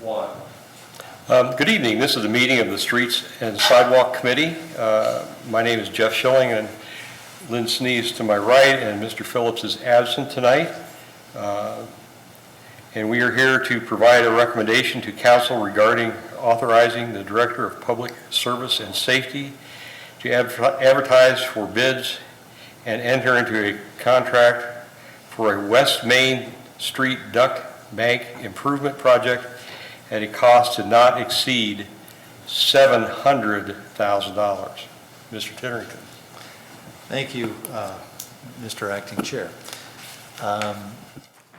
one. Good evening. This is the meeting of the Streets and Sidewalk Committee. My name is Jeff Schilling, and Lynn Sneeze to my right, and Mr. Phillips is absent tonight. And we are here to provide a recommendation to council regarding authorizing the Director of Public Service and Safety to advertise for bids and enter into a contract for a West Main Street Duct Bank Improvement Project at a cost to not exceed $700,000. Mr. Titterington. Thank you, Mr. Acting Chair.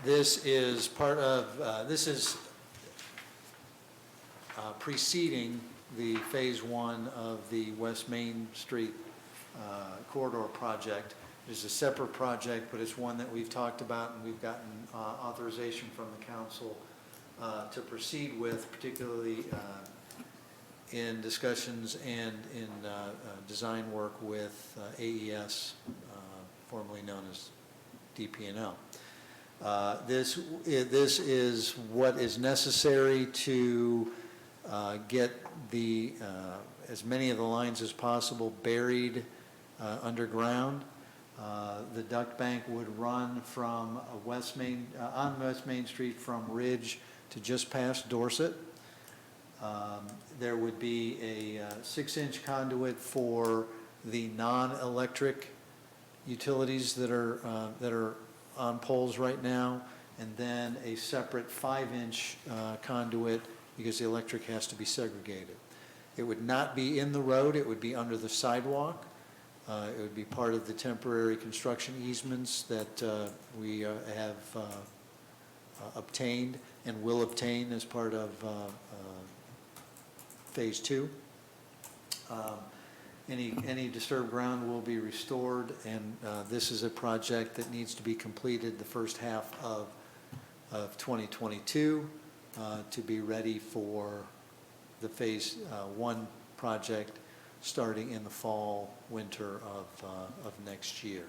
This is part of, preceding the phase one of the West Main Street corridor project. It is a separate project, but it's one that we've talked about and we've gotten authorization from the council to proceed with, particularly in discussions and in design work with AES, formerly known as DP&L. This is what is necessary to get the as many of the lines as possible buried underground. The duct bank would run from on West Main Street from Ridge to just past Dorset. There would be a 6-inch conduit for the non-electric utilities that are on poles right now, and then a separate 5-inch conduit because the electric has to be segregated. It would not be in the road, it would be under the sidewalk. It would be part of the temporary construction easements that we have obtained and will obtain as part of phase two. Any disturbed ground will be restored, and this is a project that needs to be completed the first half of 2022 to be ready for the phase one project starting in the fall, winter of next year.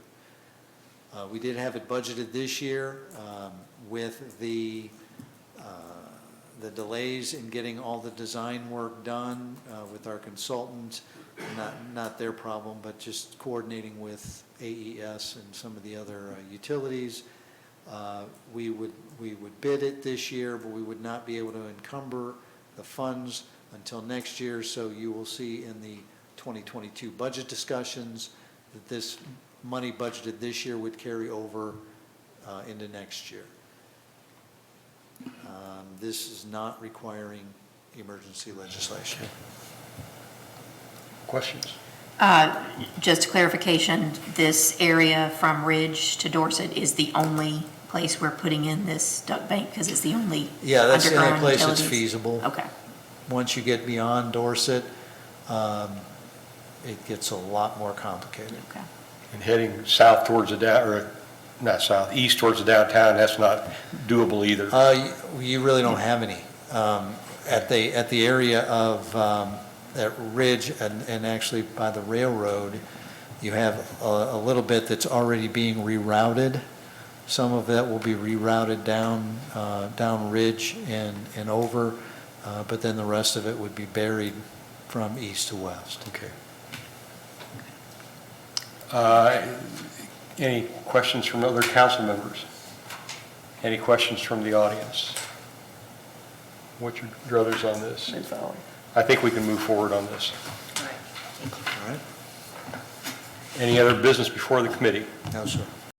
We did have it budgeted this year with the delays in getting all the design work done with our consultants, not their problem, but just coordinating with AES and some of the other utilities. We would bid it this year, but we would not be able to encumber the funds until next year, so you will see in the 2022 budget discussions that this money budgeted this year would carry over into next year. This is not requiring emergency legislation. Questions? Just clarification, this area from Ridge to Dorset is the only place we're putting in this duct bank because it's the only Yeah, that's the only underground place utilities? that's feasible. Okay. Once you get beyond Dorset, it gets a lot more complicated. Okay. And heading south towards the east towards the downtown, that's not doable either. You really don't have any. At the area of at Ridge and actually by the railroad, you have a little bit that's already being rerouted. Some of that will be rerouted down Ridge and over, but then the rest of it would be buried from east to west. Okay. Any questions from other council members? Any questions from the audience? What's your druthers on this? I think we can move forward on this. All right. Any other business before the committee? No, sir.